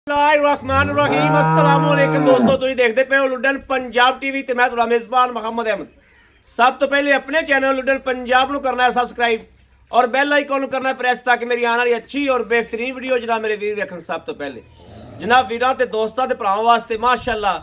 रहीम अस्सलाम वालेकुम दोस्तों, तुम देखते पे हो लुडन पंजाब टीवी ते मैं तुम्हारा मेजबान मोहम्मद अहमद। सब तो पहले अपने चैनल लुडन पंजाब को करना है सब्सक्राइब और बेल आइकन करना है प्रेस, ताकि मेरी आने वाली अच्छी और बेहतरीन वीडियो जनाब मेरे वीर देखन। सब तो पहले जनाब वीरां ते दोस्तां ते भरावां वास्ते माशाअल्लाह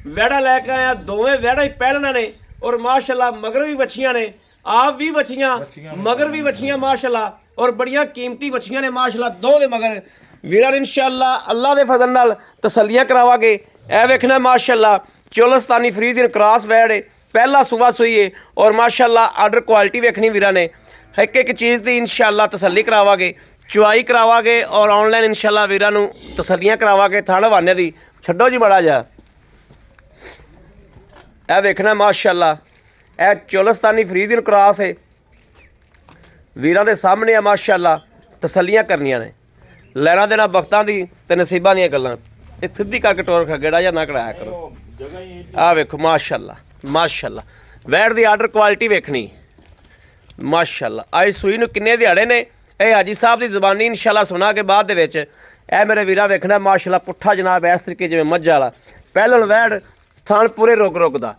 वेड़ा लैके आया। दोवें वेड़ा ही पहलना ने और माशाअल्लाह मगर भी बच्चियां ने, आप भी बच्चियां मगर भी बच्चियां माशाअल्लाह और बड़ियां कीमती बच्चियां ने माशाअल्लाह। दो दे मगर वीरां इंशाअल्लाह अल्लाह दे फजल नाल तसल्लियां करावांगे। ए वेखना माशाअल्लाह चोलस्तानी फ्रीजियन क्रॉस वैड़ है, पहला सुबह सुई है और माशाअल्लाह आर्डर क्वालिटी वेखनी वीरां ने। एक एक चीज़ की इंशाअल्लाह तसल्ली करावांगे, चुआई करावांगे और ऑनलाइन इंशाअल्लाह वीरां नूं तसल्लियां करावांगे। थाण हवाने दी छड्डो जी बड़ा जा। ए वेखना माशाअल्लाह ए चोलस्तानी फ्रीजियन क्रॉस है, वीरां दे सामने है माशाअल्लाह। तसल्लियां करनियां ने, लैना देना वक्तां दी ते नसीबां दीयां गल्लां। ये सीधी करके टोर गेड़ा या ना कढ़ाया करो। आ वेखो माशाअल्लाह माशाअल्लाह वैड़ दी आर्डर क्वालिटी वेखनी माशाअल्लाह। आई सूई नूं किन्ने दिहाड़े ने, ये हाजी साहब की जुबानी इंशाअल्लाह सुना के बाद दे विच ए मेरे वीरा वेखना माशाअल्लाह पुट्ठा जनाब इस तरीके जिवें मझ वाला पहलन वैड़ थान पूरे रोक रोकदा,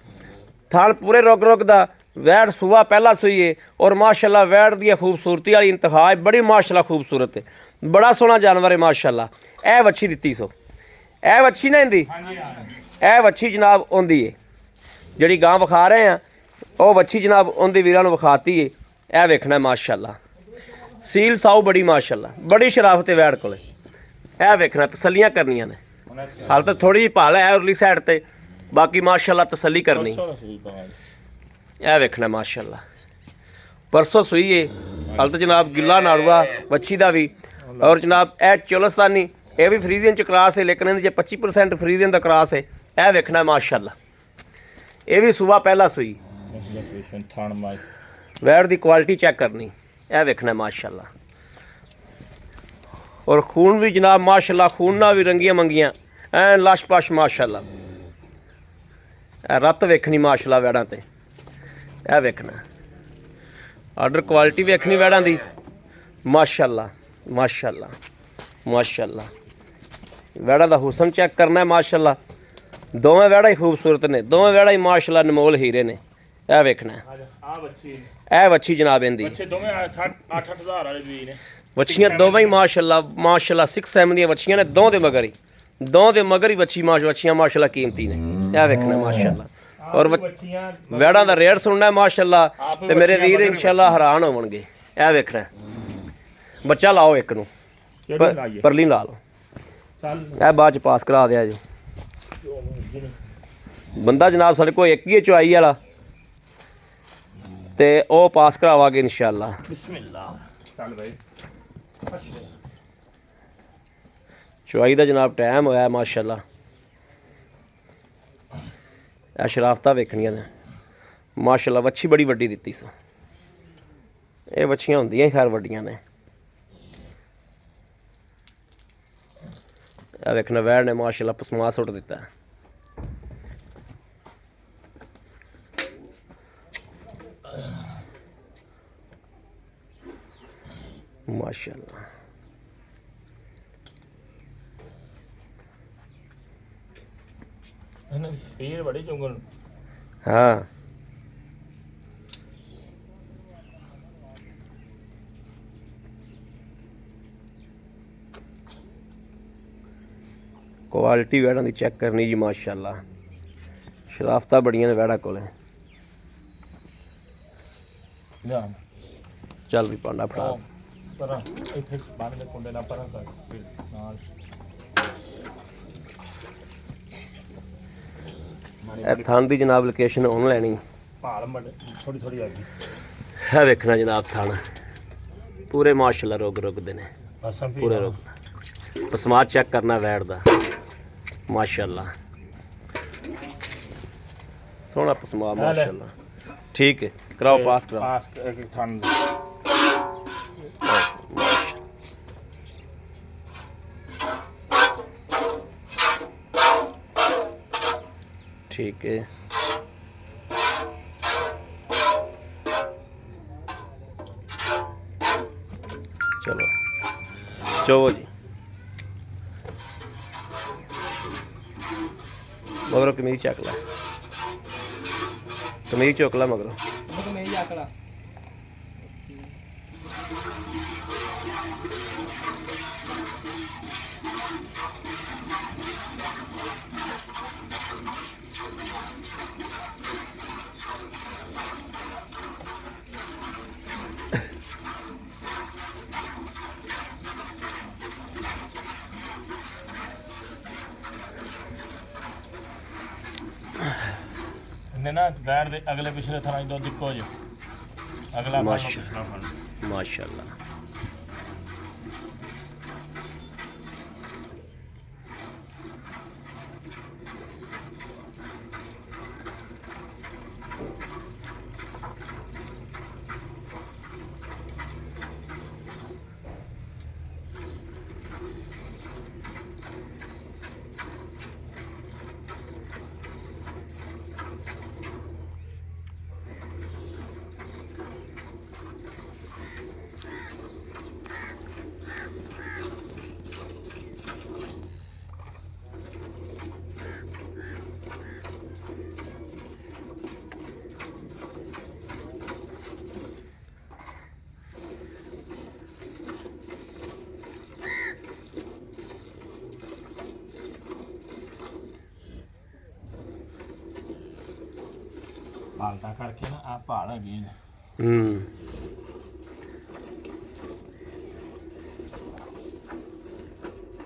थान पूरे रोक रोकदा वैड़ सूआ पहला सूई है और माशाअल्लाह वैड़ दी खूबसूरती वाली इंतहा है, बड़ी माशाअल्लाह खूबसूरत है, बड़ा सोहना जानवर है माशाअल्लाह। ए वच्छी दित्ती सो, ए वच्छी ना इंदी ए वच्छी जनाब आंदी है जिहड़ी गां विखा रहे हैं, वह वच्छी जनाब उन्दी वीरां नूं विखाती है। ए वेखना माशाअल्लाह सील साऊ बड़ी माशाअल्लाह, बड़ी शराफत है वैड़ कोले। ए वेखना तसल्लियां करनियां ने, हाल तो थोड़ी जी भाल है उरली साइड ते, बाकी माशाअल्लाह तसल्ली करनी। ए वेखना माशाअल्लाह परसों सुई है, हाल तो जनाब गिला नाड़ुआ वच्छी का भी और जनाब ए चोलस्तानी ये भी फ्रीजियन च क्रॉस है, लेकिन इहदे 25% फ्रीजियन का क्रॉस है। ए वेखना माशाअल्लाह ये भी सुबह पहला सुई। वैड़ की क्वालिटी चेक करनी, ए वेखना माशाअल्लाह। और खून भी जनाब माशाअल्लाह, खून ना भी रंगियां मंगियां ऐन लश पश माशाअल्लाह। रत्त वेखनी माशाअल्लाह वैड़ां ते। ए वेखना आर्डर क्वालिटी वेखनी वैड़ां दी माशाअल्लाह माशाअल्लाह माशाअल्लाह। वैड़ा दा हुसन चेक करना है माशाअल्लाह। दोवें वैड़ा ही खूबसूरत ने, दोवें वैड़ा ही माशाअल्लाह नमोल हीरे ने। ए वेखना ए वच्छी जनाब इंदी वच्छियां दोवें ही माशाअल्लाह माशाअल्लाह 6 दी वच्छियां ने, दो दे मगर ही वच्छी वच्छियां माशाअल्लाह कीमती ने। ए वेखना माशाअल्लाह और वैड़ा दा रेट सुनना है माशाअल्लाह ते मेरे वीर इंशाअल्लाह हैरान होवणगे। ए वेखना बच्चा लाओ एक नूं परली ला लो, ए बाद च पास करा दिया जी। बंदा जनाब साढ़े को एक ही चुआई वाला ते ओ पास करावांगे इंशाअल्लाह। चुआई का जनाब टाइम होया माशाअल्लाह। ए शराफतां वेखनियां ने माशाअल्लाह। वच्छी बड़ी वड्डी दित्ती सो, ये वच्छियां होंदियां खैर वड्डियां ने। वेखना वैड़ ने माशाअल्लाह पसमा सुट दिता है। माशाअल्लाह हाँ क्वालिटी वैड़ा की चेक करनी जी माशाअल्लाह। शराफतां बड़ियां ने वैड़ा कोले। चल भी पांडा फड़ा थान की जनाब लोकेशन उन्होंने लैनी है। वेखना जनाब थान पूरे माशाअल्लाह रोग रुकते हैं, पूरे रोग। पसमाद चेक करना वैड़ दा माशाअल्लाह, सोहना पसमा माशाअल्लाह। ठीक है कराओ पास कराओ। ठीक है चलो चलो जी। ਮਗਰੋਂ ਕਮੀਜ਼ ਚੱਕ ਲੈ, ਕਮੀਜ਼ ਚੁੱਕ ਲੈ ਮਗਰੋਂ। ਕਮੀਜ਼ ਚੱਕ ਲਾ। ਇਹਨੇ ਨਾ ਬੈਠ ਦੇ ਅਗਲੇ ਪਿਛਲੇ ਥਾਂ ਦੁੱਧ ਇੱਕੋ ਜਿਹਾ, ਅਗਲਾ ਫੜ ਲਓ ਪਿਛਲਾ ਫੜ ਲਓ। ਮਾਸ਼ਾਅੱਲਾ। ਹਾਲਤਾਂ ਕਰਕੇ ਨਾ ਆ ਭਾਲ ਹੈਗੀ ਨੇ।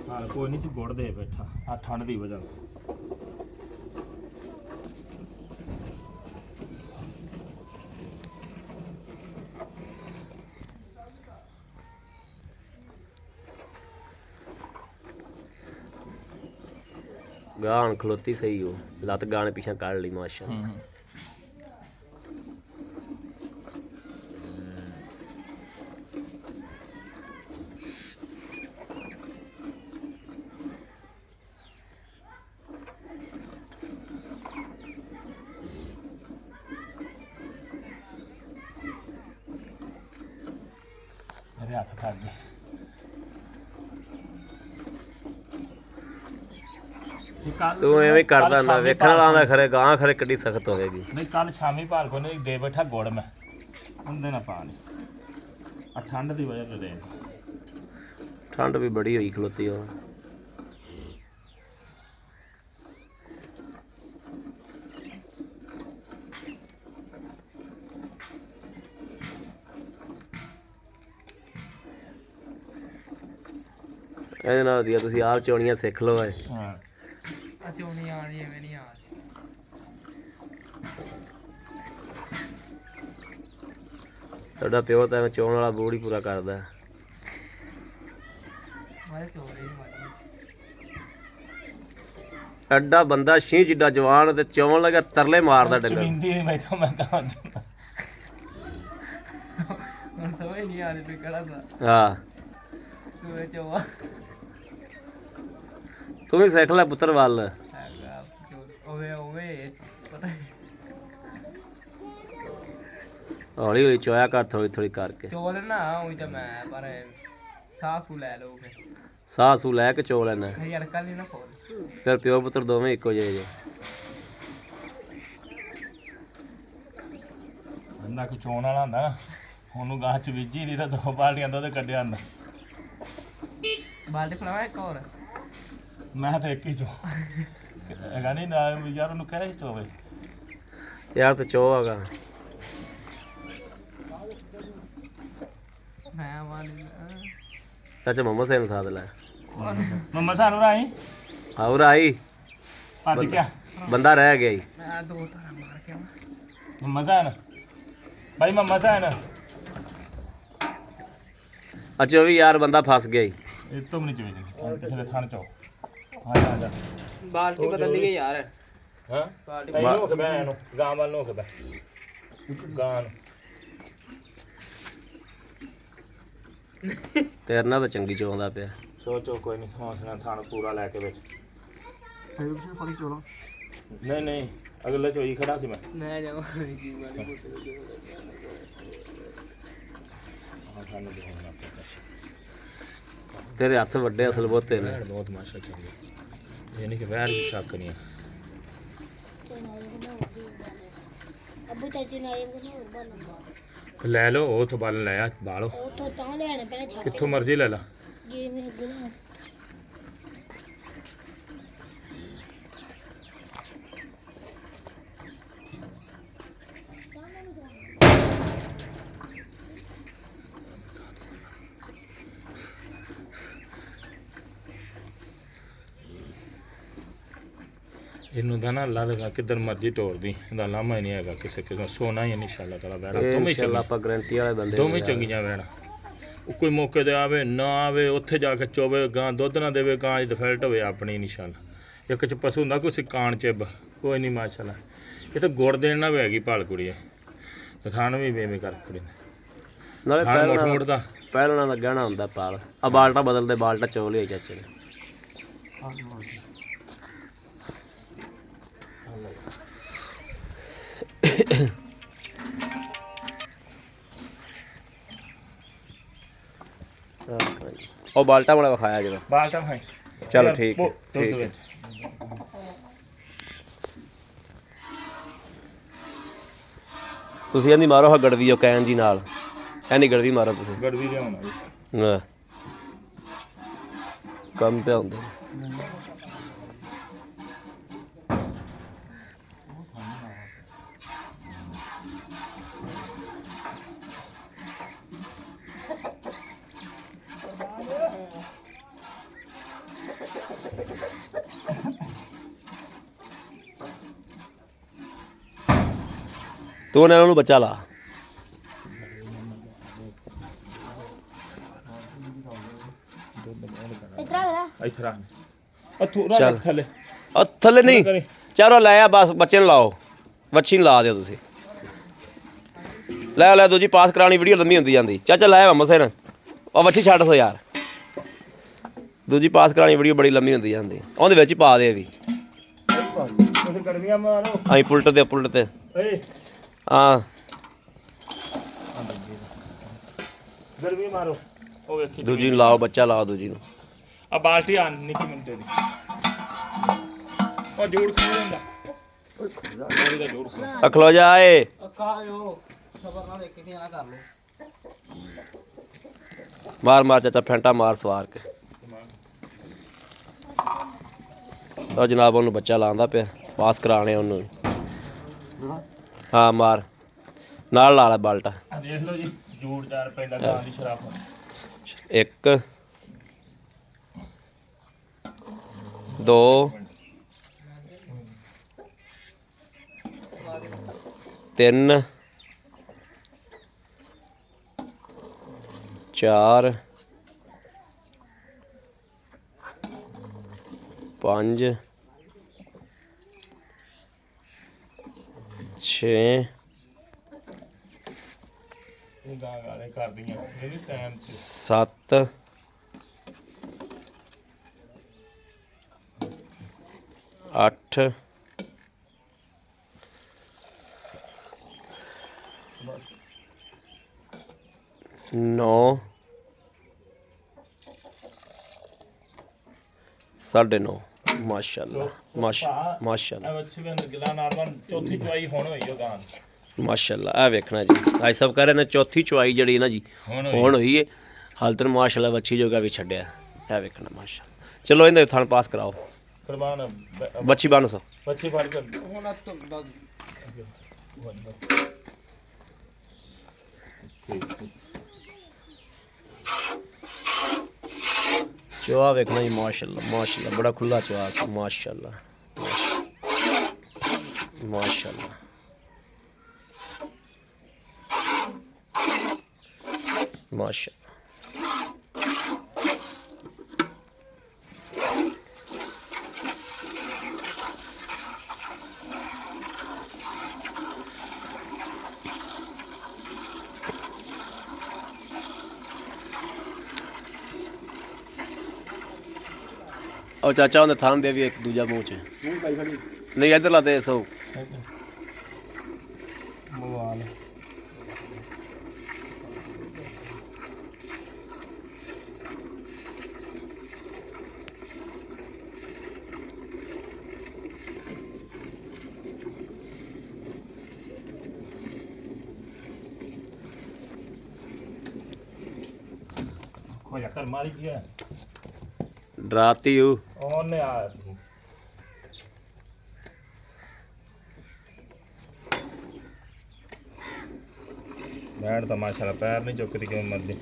ਹਾਲ ਕੋਈ ਨਹੀਂ ਸੀ ਗੁੜ ਦੇ ਬੈਠਾ ਆ ਠੰਡ ਦੀ ਵਜ੍ਹਾ ਨਾਲ। ਗਾਣ ਖਲੋਤੀ ਸਹੀ ਹੋ, ਲੱਤ ਗਾਣੇ ਪਿਛਾ ਕੱਢ ਲਈ ਮਾਸ਼ਾਅੱਲਾ। ਮੇਰੇ ਹੱਥ ਥੱਕ ਗਏ। ਤੂੰ ਐਵੇਂ ਕਰਦਾ ਨਾ, ਵੇਖਣ ਵਾਲਾ ਆਂਦਾ ਖਰੇ ਗਾਂ ਖਰੇ ਕਿੱਡੀ ਸਖਤ ਹੋਵੇਗੀ। ਨਹੀਂ ਕੱਲ ਸ਼ਾਮੀ ਭਾਲ ਕੋ ਨੇ ਦੇ ਬੈਠਾ ਗੁੜ ਮੈਂ ਉਹਦੇ ਨਾਲ ਪਾ ਲਈ ਆ ਠੰਡ ਦੀ ਵਜ੍ਹਾ ਤੋਂ ਦੇ। ਠੰਡ ਵੀ ਬੜੀ ਹੋਈ ਖਲੋਤੀ ਹੁਣ। ਇਹਦੇ ਨਾਲ ਵਧੀਆ ਤੁਸੀਂ ਆਪ ਚੋਣੀਆਂ ਸਿੱਖ ਲਓ। ਹਾਂ ਚੋਣੀ ਆਣੀ ਐਵੇਂ ਨਹੀਂ ਆ। ਤੁਹਾਡਾ ਪਿਓ ਤਾਂ ਐਵੇਂ ਚੋਣ ਵਾਲਾ ਬੂੜ ਹੀ ਪੂਰਾ ਕਰਦਾ। ਮੈਂ ਚੋਰੀ ਮਾਰੀ। ਐਡਾ ਬੰਦਾ ਛੀਂ ਜਿੱਡਾ ਜਵਾਨ ਤੇ ਚੋਣ ਲੱਗਾ ਤਰਲੇ ਮਾਰਦਾ ਡੰਗਰ। ਚੁੰਦੀ ਨਹੀਂ ਮੈਥੋਂ ਮੈਂ ਕਹਾਂ ਹੁਣ ਸਮਝ ਨਹੀਂ ਆ ਰਹੀ ਵੀ ਕਿਹੜਾ ਦਾ ਹਾਂ ਸੂਏ ਚੋਆ ਤੂੰ ਵੀ ਸਿੱਖ ਲੈ ਪੁੱਤਰ ਵੱਲ। ਹੈਗਾ ਓਵੇ ਓਵੇ ਪਤਾ ਹੌਲੀ ਹੌਲੀ ਚੋਇਆ ਕਰ, ਥੋੜੀ ਥੋੜੀ ਕਰਕੇ। ਚੋਲ ਨਾ ਉਹੀ ਤਾਂ ਮੈਂ ਪਰ ਸਾਫੂ ਲੈ ਲਓਗੇ। ਸਾਹ ਸੂ ਲੈ ਕੇ ਚੋ ਲੈਣਾ, ਯਾਰ ਕੱਲ ਹੀ ਨਾ ਖੋਲ। ਫਿਰ ਪਿਓ ਪੁੱਤਰ ਦੋਵੇਂ ਇੱਕੋ ਜਿਹੇ ਜੇ। ਬੰਦਾ ਕੋਈ ਚੋਣ ਵਾਲਾ ਹੁੰਦਾ ਨਾ ਉਹਨੂੰ ਗਾਹ ਚ ਬੀਜੀ ਨਹੀਂ ਤਾਂ 2 ਬਾਲਟੀਆਂ ਦੁੱਧ ਕੱਢਿਆ ਹੁੰਦਾ। ਬਾਲਟੀ ਖਲਾਵਾ ਇੱਕ ਹੋਰ। ਮੈਂ ਤਾਂ ਇੱਕ ਹੀ ਚੋ ਹੈਗਾ ਨਹੀਂ ਨਾ ਯਾਰ ਉਹਨੂੰ ਕਹੇ ਚੋਵੇ ਯਾਰ ਤੇ ਚੋ ਹੈਗਾ। ਮੈਂ ਵਾਲੀ ਚਾਚਾ ਮੁਹੰਮਦ ਸੈਨ ਸਾਧ ਲੈ ਮੰਮਾ ਸਾਨੂੰ ਰਾਈ ਹੋਰ ਆਈ ਭੱਜ ਗਿਆ ਬੰਦਾ ਰਹਿ ਗਿਆ ਈ। ਮੈਂ ਦੋ ਤਾਰਾ ਮਾਰ ਕੇ ਆਵਾਂ। ਮੰਮਾ ਸਾਨ ਭਾਈ ਮੰਮਾ ਸਾਨ ਅੱਛਾ ਉਹ ਵੀ ਯਾਰ ਬੰਦਾ ਫਸ ਗਿਆ ਈ। ਇਹ ਤੋਂ ਨਹੀਂ ਚੋਵੇ ਪਿਛਲੇ ਥਾਂ ਚੋ ਆ ਜਾ ਆ ਜਾ ਬਾਲਟੀ ਬਦਲ ਲਈ ਯਾਰ। ਹਾਂ ਬਾਲਟੀ ਇਹਨੂੰ ਹੋ ਕੇ ਬੈ ਇਹਨੂੰ ਗਾਂ ਵੱਲ ਨੂੰ ਹੋ ਕੇ ਬੈ ਗਾਂ ਨੂੰ ਤੇਰੇ ਨਾਲ ਤਾਂ ਚੰਗੀ ਚੋਂਦਾ ਪਿਆ। ਸੋਚੋ ਕੋਈ ਨਹੀਂ ਹੌਸਲਾ ਥਾਣ ਪੂਰਾ ਲੈ ਕੇ ਵਿੱਚ ਫਿਰ ਪਿੱਛੇ ਫੜੀ ਚੋਲਾ। ਨਹੀਂ ਨਹੀਂ ਅਗਲੇ ਚੋਈ ਖੜਾ ਸੀ ਮੈਂ ਜਾਵਾਂ ਕੀ ਮਾਰੀ ਹਾਂ ਸਾਨੂੰ ਦਿਖਾਉਣਾ ਪੈਂਦਾ ਸੀ ਤੇਰੇ ਹੱਥ ਵੱਡੇ ਅਸਲ ਬਹੁਤੇ ਨੇ। ਬਹੁਤ ਮਾਸ਼ਾ ਚੱਲੀ ਯਾਨੀ ਕਿ ਵੈਰ ਦੀ ਸ਼ੱਕ ਨਹੀਂ ਅੱਬੂ ਚਾਚੀ ਨਾਲ ਇਹ ਕੋਲ ਹੋਰ ਬਣਦਾ ਲੈ ਲਓ ਉਹ ਤੋਂ ਬਾਲ ਲੈ ਆ ਬਾਲੋ ਉਹ ਤੋਂ ਤਾਂ ਲੈਣੇ ਪਹਿਲਾਂ ਛਾਪੇ ਕਿੱਥੋਂ ਮਰਜ਼ੀ ਲੈ ਲਾ ਜੇ ਮੇਰੇ ਗੁਰੂ ਇਹਨੂੰ ਤਾਂ ਨਾ ਅੱਲਾ ਦਾ ਕਿੱਧਰ ਮਰਜ਼ੀ ਤੋੜਦੀ ਇਹਦਾ ਲਾਮਾ ਹੀ ਨਹੀਂ ਹੈਗਾ ਕਿਸੇ ਕਿਸਮ ਸੋਨਾ ਹੀ ਇਨਸ਼ਾਅੱਲਾ ਤਾਲਾ ਵੈਣਾ ਦੋਵੇਂ ਇਨਸ਼ਾਅੱਲਾ ਚੰਗੀ ਆਪਾਂ ਗਰੰਟੀ ਵਾਲੇ ਬੰਦੇ ਦੋਵੇਂ ਚੰਗੀਆਂ ਵੈਣਾ ਉਹ ਕੋਈ ਮੌਕੇ ਤੇ ਆਵੇ ਨਾ ਆਵੇ ਉੱਥੇ ਜਾ ਕੇ ਚੋਵੇ ਗਾਂ ਦੁੱਧ ਨਾ ਦੇਵੇ ਗਾਂ ਦੀ ਡਿਫਾਲਟ ਹੋਵੇ ਆਪਣੀ ਇਨਸ਼ਾਅੱਲਾ ਇੱਕ ਚ ਪਸ਼ੂ ਹੁੰਦਾ ਕੋਈ ਕਾਣ ਚਿੱਬ ਕੋਈ ਨਹੀਂ ਮਾਸ਼ਾਅੱਲਾ ਇਹ ਤਾਂ ਗੁੜ ਦੇਣ ਨਾ ਵੀ ਹੈਗੀ ਭਾਲ ਕੁੜੀ ਹੈ ਤੇ ਥਾਣ ਵੀ ਵੇਵੇਂ ਕਰ ਕੁੜੀ ਨੇ ਨਾਲੇ ਥਾਣ ਮੋਟ ਮੋਟ ਦਾ ਪਹਿਲਾਂ ਦਾ ਗਹਿਣਾ ਹੁੰਦਾ ਪਾਲ ਆ ਬਾਲਟਾ ਬਦਲਦੇ ਬਾਲਟਾ ਚੋ ਲਿਆ ਚਾਚੇ ਨੇ ਉਹ ਬਾਲਟਾ ਵਾਲਾ ਵਿਖਾਇਆ ਜਿਹੜਾ ਬਾਲ ਤਾਂ ਹੈ ਚਲੋ ਠੀਕ ਹੈ, ਦੁੱਧ ਠੀਕ ਹੈ। ਵਿੱਚ ਤੁਸੀਂ ਇਹਦੀ ਮਾਰੋ ਹਾ ਗੜਵੀ ਉਹ ਕਹਿਣ ਜੀ ਨਾਲ ਇਹਨੀ ਗੜਵੀ ਮਾਰੋ ਤੁਸੀਂ ਗੜਵੀ ਲਿਆਉਣਾ ਜੀ ਹਾਂ। ਕੰਮ ਤੇ ਹੁੰਦੇ ਤੂੰ ਇਹਨਾਂ ਨੂੰ ਬੱਚਾ ਲਾ ਇਤਰਾ ਲੈ ਇੱਥੇ ਰੱਖ ਉਹ ਥੋੜਾ ਚੱਲ। ਰੱਖ ਥੱਲੇ ਉਹ ਥੱਲੇ ਨਹੀਂ ਕਰੀ। ਚਲੋ ਲੈ ਆ ਬਸ ਬੱਚੇ ਨੂੰ ਲਾਓ ਵੱਛੀ ਨੂੰ ਲਾ ਦਿਓ ਤੁਸੀਂ ਲੈ ਦੂਜੀ ਪਾਸ ਕਰਾਉਣੀ ਵੀਡੀਓ ਲੰਮੀ ਹੁੰਦੀ ਜਾਂਦੀ ਚਾਚਾ ਲੈ ਆ ਮਸੇ ਨਾ ਉਹ ਵੱਛੀ ਛੱਡ ਦੋ ਯਾਰ ਦੂਜੀ ਪਾਸ ਕਰਾਉਣੀ ਵੀਡੀਓ ਬੜੀ ਲੰਮੀ ਹੁੰਦੀ ਜਾਂਦੀ ਉਹਦੇ ਵਿੱਚ ਹੀ ਪਾ ਦੇ ਵੀ ਉਹਦੇ ਗੜਵੀਆਂ ਮਾਰੋ ਅਸੀਂ ਪੁਲਟ ਤੇ ਏ ਹਾਂ ਗੜਵੀ ਮਾਰੋ ਉਹ ਵੇਖੀ ਦੂਜੀ ਨੂੰ ਲਾਓ ਬੱਚਾ ਲਾਓ ਦੂਜੀ ਨੂੰ ਆ ਬਾਲਟੀ ਆ ਨਿੱਕੀ ਮਿੰਟੇ ਦੀ ਉਹ ਜੋੜ ਖੋਲ ਦਿੰਦਾ ਉਹਦਾ ਜੋੜ ਖੋਲ ਅਖਲੋ ਜਾਏ ਕਾਇਓ ਸਬਰ ਨਾਲ ਇੱਕ ਕਿਹਨਾਂ ਕਰ ਲੋ ਮਾਰ ਚਾਚਾ ਫੈਂਟਾ ਮਾਰ ਸਵਾਰ ਕੇ ਉਹ ਜਨਾਬ ਉਹਨੂੰ ਬੱਚਾ ਲਾਉਂਦਾ ਪਿਆ ਪਾਸ ਕਰਾਣੇ ਉਹਨੂੰ ਹਾਂ ਮਾਰ ਨਾਲ ਲਾ ਲੈ ਬਾਲਟਾ ਆ ਦੇਖ ਲਓ ਜੀ ਜੋੜਦਾਰ ਪੈਂਦਾ ਗਾਂ ਦੀ ਸ਼ਰਾਬ ਇੱਕ ਦੋ ਤਿੰਨ ਚਾਰ ਪੰਜ ਛੇ ਇਹ ਗਾਂ ਗਾਲੇ ਕਰਦੀਆਂ ਇਹ ਵੀ ਟਾਈਮ ਤੇ ਸੱਤ ਅੱਠ ਨੌ ਸਾਢੇ ਨੌ ਮਾਸ਼ਾਅੱਲਾ ਮਾਸ਼ਾਅੱਲਾ ਆ ਬੱਚੇ ਵੀ ਗਿਲਾ ਨਾਰਮਲ ਚੌਥੀ ਚੁਆਈ ਹੁਣ ਹੋਈ ਉਹ ਗਾਂ ਦੀ। ਮਾਸ਼ਾਅੱਲਾ ਆ ਵੇਖਣਾ ਜੀ ਅੱਜ ਸਭ ਕਹਿ ਰਹੇ ਨੇ ਚੌਥੀ ਚੁਆਈ ਜਿਹੜੀ ਨਾ ਜੀ ਹੁਣ ਹੁਣ ਹੋਈ ਹੈ ਹਾਲ ਤੱਕ ਮਾਸ਼ਾਅੱਲਾ ਬੱਚੀ ਜੋਗਾ ਵੀ ਛੱਡਿਆ ਇਹ ਵੇਖਣਾ ਮਾਸ਼ਾਅੱਲਾ ਚਲੋ ਇਹਦੇ ਥਣ ਪਾਸ ਕਰਾਓ ਕੁਰਬਾਨ ਬੱਚੀ ਬੰਨ ਸੋ ਬੱਚੇ ਫੜ ਕੇ ਹੁਣ ਤੋਂ ਚੋਆ ਵੇਖਣਾ ਜੀ ਮਾਸ਼ਾਅੱਲਾ ਬੜਾ ਖੁੱਲਾ ਚੋਆ ਸੀ ਮਾਸ਼ਾਅੱਲਾ ਮਾਸ਼ਾਅੱਲਾ ਮਾਸ਼ਾਅੱਲਾ ਉਹ ਚਾਚਾ ਉਹਨੇ ਥਾਂ ਦੇ ਵੀ ਇੱਕ ਦੂਜਾ ਮੂੰਹ ਚ ਨਹੀਂ ਇੱਧਰ ਲਾ ਦੇ ਸੋ ਮੋਬਾਈਲ ਹੋ ਜਾ ਕਰ ਮਾਰੀ ਕੀ ਹੈ ਡਰਾਤੀ ਹੂੰ ਉਹਨੇ ਆ ਬੈਠ ਤਾਂ ਮਾਸ਼ਾਅੱਲਾ ਪੈਰ ਨਹੀਂ ਚੁੱਕਦੀ ਕਿਵੇਂ ਮਰਦੀ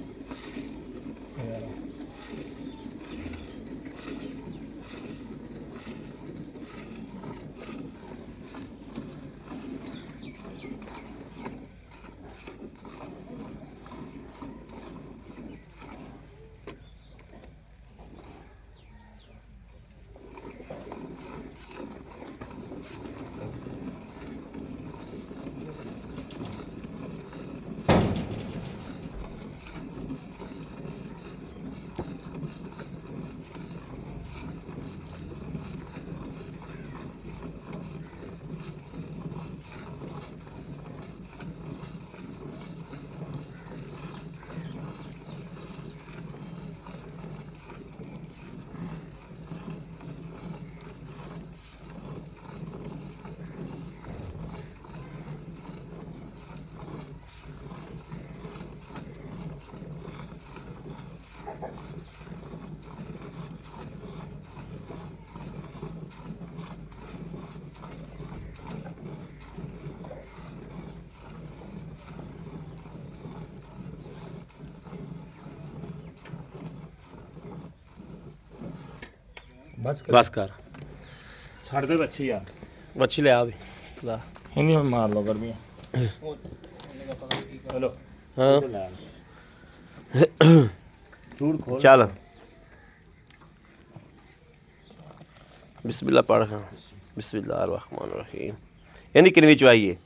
ਬਸ ਬਸ ਕਰ ਛੱਡ ਦੇ ਬੱਚੀ ਯਾਰ ਵੱਛੀ ਲਿਆ ਵੀ ਲਾ ਇਹਨੀ ਮਾਰ ਲਓ ਗਰਮੀ ਚਲੋ ਹਾਂ ਚੂੜ ਖੋਲ ਚੱਲ ਬਿਸਮਿਲ੍ਲਾ ਪੜ੍ਹ ਹਾਂ ਬਿਸਮਿਲ੍ਲਾਹਿਰ ਰਹਿਮਾਨਿਰ ਰਹੀਮ ਇਹਦੀ ਕਿੰਨੀ ਚਵਾਈ ਹੈ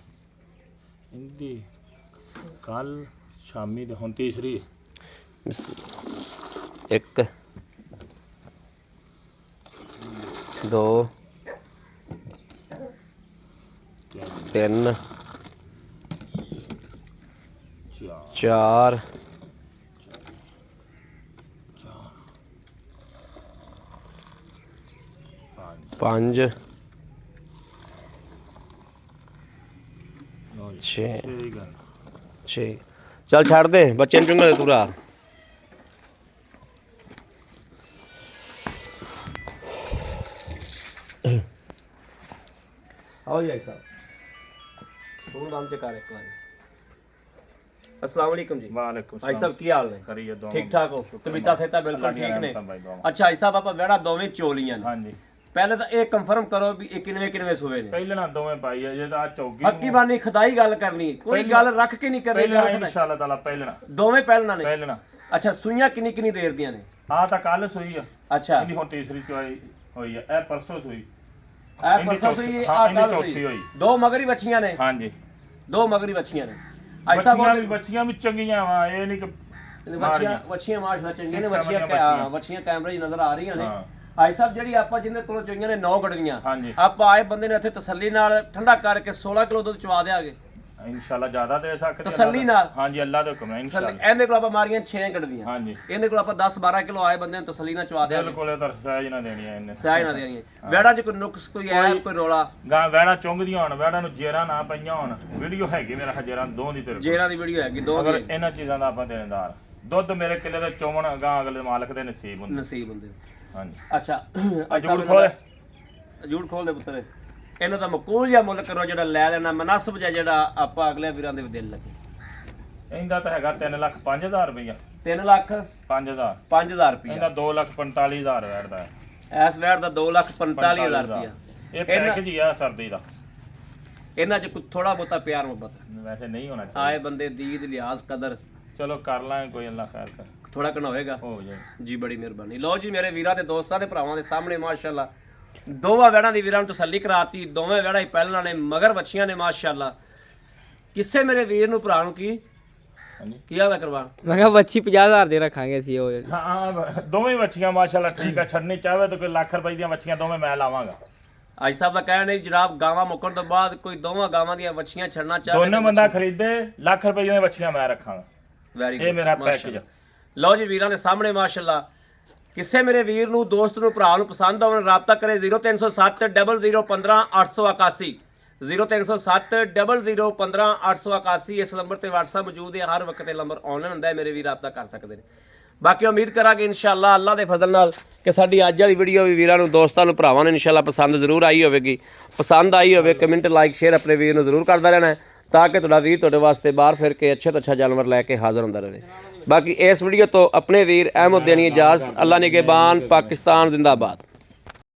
ਇਹਦੀ ਕੱਲ ਸ਼ਾਮੀ ਦੇ ਹੁਣ ਤੀਸਰੀ ਇੱਕ 2 3 4 5 6 6 ਚੱਲ ਛੱਡ ਦੇ ਬੱਚੇ ਨੂੰ ਚੁੰਗਾ ਦੇ ਤੂੰ ਰਾਤ आओ जी साहब फोन नाम से कर एक बार अस्सलाम वालेकुम जी ਵਾਲੇਕੁਮ भाई साहब की हाल है ਕਰੀਏ ਦੋ ठीक ठाक हो तबीयत सेहत बिल्कुल ठीक ने अच्छा भाई साहब आप वेड़ा दोवें चोलियां ने ਹਾਂਜੀ पहले तो ये कंफर्म करो भी ये किनवे सुबे ने ਪਹਿਲੇ ਨਾ ਦੋਵੇਂ ਪਾਈ ਆ ਜੇ ਤਾਂ ਚੌਗੀ हक्की बानी खदाई गल करनी कोई पहले- गल रख के नहीं करनी ਪਹਿਲੇ गल खदाई। ਇਨਸ਼ਾਅੱਲਾ ਤਾਲਾ ਪਹਿਲੇ ਨਾ दोवें पहलना ने ਪਹਿਲੇ ਨਾ अच्छा सुइयां किन्नी देर दियां ने ਆ ਤਾਂ ਕੱਲ ਸੂਈ ਆ अच्छा ਇਹਦੀ ਹੁਣ ਤੀਸਰੀ ਚੋਈ ਹੋਈ ਆ ਇਹ ਪਰਸੋਂ ਸੂਈ ए इनकी परसों चौथी- सुई हाँ, आ इनकी कल चौथी सुई हुई। दो मगरी बच्चियां ने ਹਾਂਜੀ दो मगरी बच्चियां ने ऐसा ਬੱਚੀਆਂ ਵੀ ਚੰਗੀਆਂ ਵਾ ਇਹ ਨਹੀਂ ਕਿ ਵੱਛੀਆਂ ਮਾਸ਼ਾਅੱਲਾ ਚੰਗੀਆਂ ਨੇ Six, seven ਵੱਛੀਆਂ ਵੱਛੀਆਂ। ਵੱਛੀਆਂ ਕੈਮਰੇ 'ਚ ਨਜ਼ਰ ਆ ਰਹੀਆਂ ਨੇ ਹਾਂ। ਭਾਈ ਸਾਹਿਬ ਜਿਹੜੀ ਆਪਾਂ ਜਿੰਦੇ ਕੋਲੋਂ ਚੋਈਆਂ ਨੇ 9 ਗੜੀਆਂ ਹਾਂਜੀ ਆਪਾਂ ਆਏ ਬੰਦੇ ਨੇ ਇੱਥੇ ਤਸੱਲੀ ਨਾਲ ਠੰਡਾ ਕਰਕੇ 16 ਕਿਲੋ ਦੁੱਧ ਚਵਾ ਦਿਆਂਗੇ ਇਨਸ਼ਾਅੱਲਾ ਜ਼ਿਆਦਾ ਦੇ ਸਕਦੇ ਤਸੱਲੀ ਅੱਲਾ ਦਾ- ਨਾਲ। ਹਾਂਜੀ ਅੱਲਾ ਦੇ ਹੁਕਮ ਹੈ ਇਨਸ਼ਾਅੱਲਾ ਇਹਦੇ ਕੋਲ ਆਪਾਂ ਮਾਰੀਆਂ 6 ਗੜੀਆਂ ਹਾਂਜੀ ਇਹਦੇ ਕੋਲ ਆਪਾਂ 10 12 ਕਿਲੋ ਆਏ ਬੰਦੇ ਨੂੰ ਤਸੱਲੀ ਨਾਲ ਚਵਾ ਦਿਆਂਗੇ ਬਿਲਕੁਲ ਇਹ ਤਾਂ ਸਹਿਜ ਨਾ ਦੇਣੀ ਹੈ ਇਹਨੇ ਸਹਿਜ ਨਾ ਦੇਣੀਆਂ ਵੈੜਾ 'ਚ ਕੋਈ ਨੁਕਸ ਕੋਈ ਐ ਕੋਈ ਰੋਲਾ ਗਾਂ ਵੈੜਾ ਚੁੰਗਦੀਆਂ ਹੋਣ ਵੈੜਾ ਨੂੰ ਜੇਰਾ ਨਾ ਪਈਆਂ ਹੋਣ ਵੀਡੀਓ ਹੈਗੀ ਮੇਰਾ ਹਜਰਾਂ ਦੋ ਦੀ ਤੇਰੇ ਕੋਲ। ਜੇਰਾਂ ਦੀ ਵੀਡੀਓ ਹੈਗੀ ਦੋ ਅਗਰ ਦੀ ਇਹਨਾਂ ਚੀਜ਼ਾਂ ਦਾ ਆਪਾਂ ਦੇਣਦਾਰ ਦੁੱਧ ਮੇਰੇ ਕਿੱਲੇ ਦੇ ਚੋਵਣ ਗਾਂ ਅਗਲੇ ਮਾਲਕ ਦੇ ਨਸੀਬ ਹੁੰਦੇ ਨਸੀਬ ਹੁੰਦੇ ਹਾਂਜੀ ਅੱਛਾ ਜੂੜ ਖੋਲ ਜੂੜ ਖੋਲ ਦੇ ਪੁੱਤਰ ਇਹਨੂੰ ਤਾਂ ਮਕੂਲ ਜਿਹਾ ਮੁੱਲ ਕਰੋ ਜਿਹੜਾ ਲੈ ਲੈਣਾ ਮਨਾਸਬ ਜਿਹਾ ਜਿਹੜਾ ਆਪਾਂ ਅਗਲੇ ਵੀਰਾਂ ਦੇ ਵੀ ਦਿਲ ਲੱਗੇ ਇਹਦਾ ਤਾਂ ਹੈਗਾ 3,05,000 ਰੁਪਇਆ 3 ਲੱਖ 5000 5000 ਰੁਪਇਆ ਇਹਦਾ 2,45,000 ਵੈੜਦਾ ਹੈ ਇਸ ਵੈਟ ਦਾ 2,45,000 ਰੁਪਇਆ ਇਹ ਪੈਕੇਜ ਹੀ ਆ ਸਰਦੀ ਦਾ ਇਹਨਾਂ 'ਚ ਕੁਝ ਥੋੜਾ ਬਹੁਤਾ ਪਿਆਰ ਮੁਹੱਬਤ ਵੈਸੇ ਨਹੀਂ ਹੋਣਾ ਆਏ ਚਾਹੀਦਾ ਬੰਦੇ ਦੀਦ ਲਿਆਜ਼ ਕਦਰ ਚਲੋ ਕਰ ਲਾਂਗੇ ਕੋਈ ਅੱਲਾ ਖੈਰ ਕਰ ਥੋੜਾ ਘਣਾ ਹੋਏਗਾ ਹੋ ਜਾਏ ਜੀ ਬੜੀ ਮਿਹਰਬਾਨੀ ਲਓ ਜੀ ਮੇਰੇ ਵੀਰਾਂ ਤੇ ਦੋਸਤਾਂ ਦੇ ਭਰਾਵਾਂ ਦੇ ਸਾਹਮਣੇ ਮਾਸ਼ਾਅੱਲਾ ਦੋਵਾਂ ਵੈੜਾਂ ਦੀ ਵੀਰਾਂ ਨੂੰ ਤਸੱਲੀ ਕਰਾਤੀ ਦੋਵੇਂ ਵੈੜਾਂ ਹੀ ਪਹਿਲਾਂ ਨੇ ਮਗਰ ਬੱਚੀਆਂ ਨੇ ਮਾਸ਼ਾਅੱਲਾ ਕਿਸੇ ਮੇਰੇ ਵੀਰ ਨੂੰ ਭਰਾ ਨੂੰ ਕੀ ਹਾਂਜੀ ਕੀ ਆਦਾ ਕਰਵਾ ਮੈਂ ਕਿਹਾ ਬੱਚੀ 50000 ਦੇ ਰੱਖਾਂਗੇ ਅਸੀਂ ਉਹ ਜਿਹੜੀ। ਹਾਂ ਦੋਵੇਂ ਵੱਛੀਆਂ ਮਾਸ਼ਾਅੱਲਾ ਠੀਕ ਆ ਛੱਡਣੀ ਚਾਹਵੇ ਤਾਂ ਕੋਈ ਲੱਖ ਰੁਪਏ ਦੀਆਂ ਵੱਛੀਆਂ ਦੋਵੇਂ ਮੈਂ ਲਾਵਾਂਗਾ ਅੱਜ ਸਾਹਿਬ ਦਾ ਕਹਿਣਾ ਨਹੀਂ ਜਨਾਬ ਗਾਵਾਂ ਮੁੱਕਣ ਤੋਂ ਬਾਅਦ ਕੋਈ ਦੋਵਾਂ ਗਾਵਾਂ ਦੀਆਂ ਵੱਛੀਆਂ ਛੱਡਣਾ ਚਾਹੇ ਦੋਨੋਂ ਬੰਦਾ ਖਰੀਦੇ ਲੱਖ ਰੁਪਏ ਦੀਆਂ ਵੱਛੀਆਂ ਮੈਂ ਰੱਖਾਂਗਾ ਵੈਰੀ ਇਹ ਮੇਰਾ ਪੈਕੇਜ ਲਓ ਜੀ ਵੀਰਾਂ ਦੇ ਸਾਹਮਣੇ ਮਾਸ਼ਾਅੱਲਾ ਕਿਸੇ ਮੇਰੇ ਵੀਰ ਨੂੰ ਦੋਸਤ ਨੂੰ ਭਰਾ ਨੂੰ ਪਸੰਦ ਆਉਣ ਰਾਬਤਾ ਕਰੇ 0307 0015 881 0307 0015 881 ਇਸ ਨੰਬਰ ਤੇ WhatsApp ਮੌਜੂਦ ਹੈ ਹਰ ਵਕਤ ਇਹ ਨੰਬਰ ਆਨਲਾਈਨ ਹੁੰਦਾ ਹੈ ਮੇਰੇ ਵੀਰ ਰਾਬਤਾ ਕਰ ਸਕਦੇ ਨੇ ਬਾਕੀ ਉਮੀਦ ਕਰਾਂਗੇ ਇਨਸ਼ਾਅੱਲਾ ਅੱਲਾ ਦੇ ਫਜ਼ਲ ਨਾਲ ਕਿ ਸਾਡੀ ਅੱਜ ਵਾਲੀ ਵੀਡੀਓ ਵੀ ਵੀਰਾਂ ਨੂੰ ਦੋਸਤਾਂ ਨੂੰ ਭਰਾਵਾਂ ਨੂੰ ਇਨਸ਼ਾਅੱਲਾ ਪਸੰਦ ਜ਼ਰੂਰ ਆਈ ਹੋਵੇਗੀ। ਪਸੰਦ ਆਈ ਹੋਵੇ ਕਮੈਂਟ ਲਾਈਕ ਸ਼ੇਅਰ ਆਪਣੇ ਵੀਰ ਨੂੰ ਜ਼ਰੂਰ ਕਰਦਾ ਰਹਿਣਾ ਤਾਂ ਕਿ ਤੁਹਾਡਾ ਵੀਰ ਤੁਹਾਡੇ ਵਾਸਤੇ ਬਾਹਰ ਫਿਰ ਕੇ ਅੱਛੇ ਤੋਂ ਅੱਛਾ ਜਾਨਵਰ ਲੈ ਕੇ ਹਾਜ਼ਰ ਹੁੰਦਾ ਰਹੇ। ਬਾਕੀ ਇਸ ਵੀਡੀਓ ਤੋਂ ਆਪਣੇ ਵੀਰ ਅਹਿਮਦ ਦੇਣੀ ਇਜਾਜ਼ਤ। ਅੱਲਾ ਨਿਗਹਿਬਾਨ, ਪਾਕਿਸਤਾਨ ਜ਼ਿੰਦਾਬਾਦ।